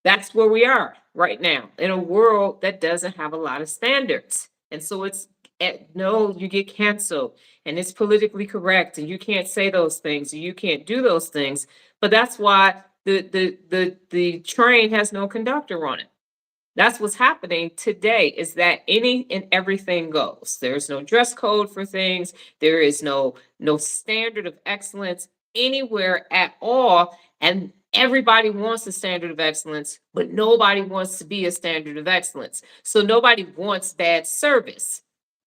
That's where we are right now in a world that doesn't have a lot of standards. And so it's no, you get canceled and it's politically correct and you can't say those things and you can't do those things. But that's why the train has no conductor on it. That's what's happening today is that any and everything goes. There's no dress code for things. There is no standard of excellence anywhere at all. And everybody wants a standard of excellence, but nobody wants to be a standard of excellence. So nobody wants bad service,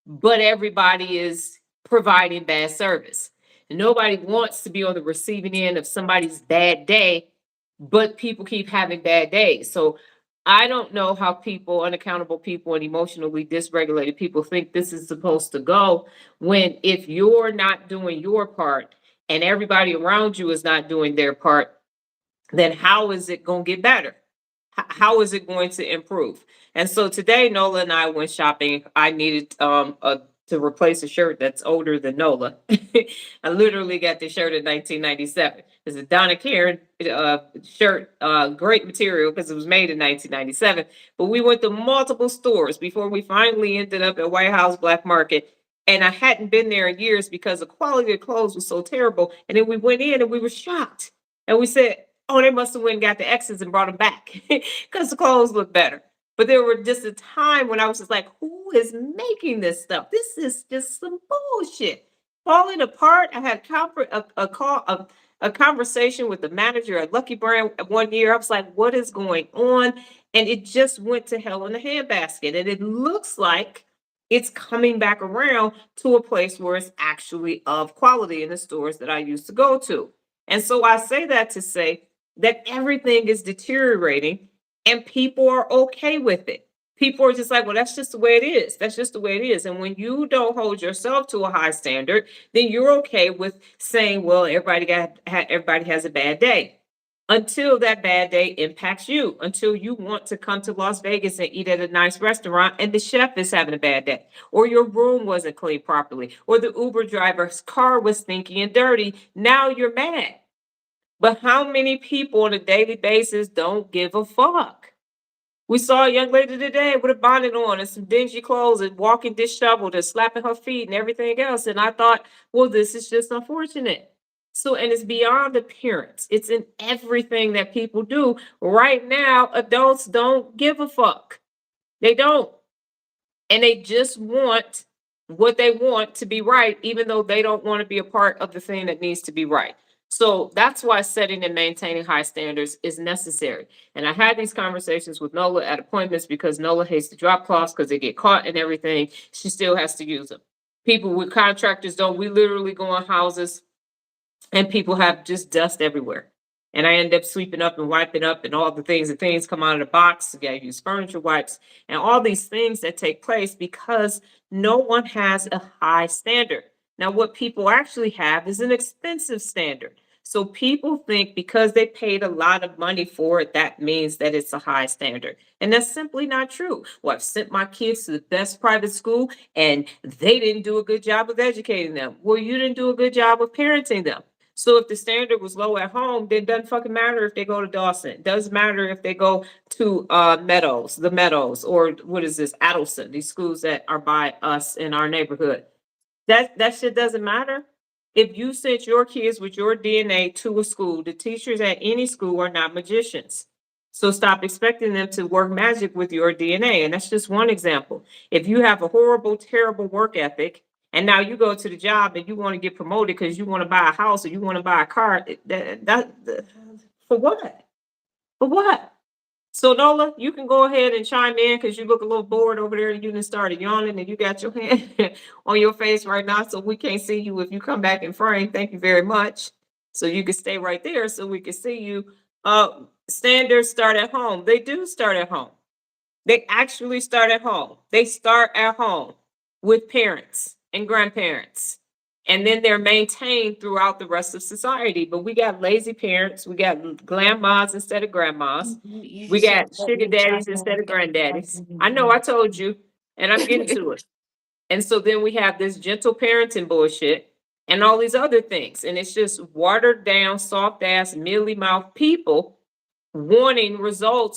but everybody is providing bad service. Nobody wants to be on the receiving end of somebody's bad day, but people keep having bad days. So I don't know how people, unaccountable people, and emotionally dysregulated people think this is supposed to go when if you're not doing your part and everybody around you is not doing their part, then how is it going to get better? How is it going to improve? And so today, Nola and I went shopping. I needed to replace a shirt that's older than Nola. I literally got this shirt in 1997. It's a Donna Karen shirt, great material because it was made in 1997. But we went to multiple stores before we finally ended up at White House Black Market. And I hadn't been there in years because the quality of clothes was so terrible. And then we went in and we were shocked. And we said, oh, they must have went and got the X's and brought them back because the clothes look better. But there were just a time when I was just like, who is making this stuff? This is just some bullshit. Falling apart. I had a conversation with the manager at Lucky Brand one year. I was like, what is going on? And it just went to hell in a handbasket. And it looks like it's coming back around to a place where it's actually of quality in the stores that I used to go to. And so I say that to say that everything is deteriorating and people are okay with it. People are just like, well, that's just the way it is. That's just the way it is. And when you don't hold yourself to a high standard, then you're okay with saying, well, everybody has a bad day until that bad day impacts you, until you want to come to Las Vegas and eat at a nice restaurant and the chef is having a bad day, or your room wasn't cleaned properly, or the Uber driver's car was stinky and dirty. Now you're mad. But how many people on a daily basis don't give a fuck? We saw a young lady today with a bonnet on and some dingy clothes and walking disheveled and slapping her feet and everything else. And I thought, well, this is just unfortunate. So, and it's beyond appearance. It's in everything that people do. Right now, adults don't give a fuck. They don't. And they just want what they want to be right, even though they don't want to be a part of the thing that needs to be right. So that's why setting and maintaining high standards is necessary. And I had these conversations with Nola at appointments because Nola hates to drop cloths because they get caught and everything. She still has to use them. People with contractors don't. We literally go in houses and people have just dust everywhere. And I end up sweeping up and wiping up and all the things come out of the box. You gotta use furniture wipes and all these things that take place because no one has a high standard. Now, what people actually have is an expensive standard. So people think because they paid a lot of money for it, that means that it's a high standard. And that's simply not true. Well, I've sent my kids to the best private school and they didn't do a good job of educating them. Well, you didn't do a good job of parenting them. So if the standard was low at home, then it doesn't fucking matter if they go to Dawson. It doesn't matter if they go to Meadows, or what is this, Adelson, these schools that are by us in our neighborhood. That shit doesn't matter. If you sent your kids with your DNA to a school, the teachers at any school are not magicians. So stop expecting them to work magic with your DNA. And that's just one example. If you have a horrible, terrible work ethic, and now you go to the job and you want to get promoted because you want to buy a house or you want to buy a car, for what? For what? So Nola, you can go ahead and chime in because you look a little bored over there. You didn't start yawning and you got your hand on your face right now, so we can't see you if you come back in frame. Thank you very much. So you can stay right there so we can see you. Standards start at home. They do start at home. They actually start at home. They start at home with parents and grandparents. And then they're maintained throughout the rest of society. But we got lazy parents. We got grandmas instead of grandmas. We got sugar daddies instead of granddaddies. I know I told you, and I'm getting to it. And so then we have this gentle parenting bullshit and all these other things. And it's just watered down, soft ass, mealy mouth people wanting results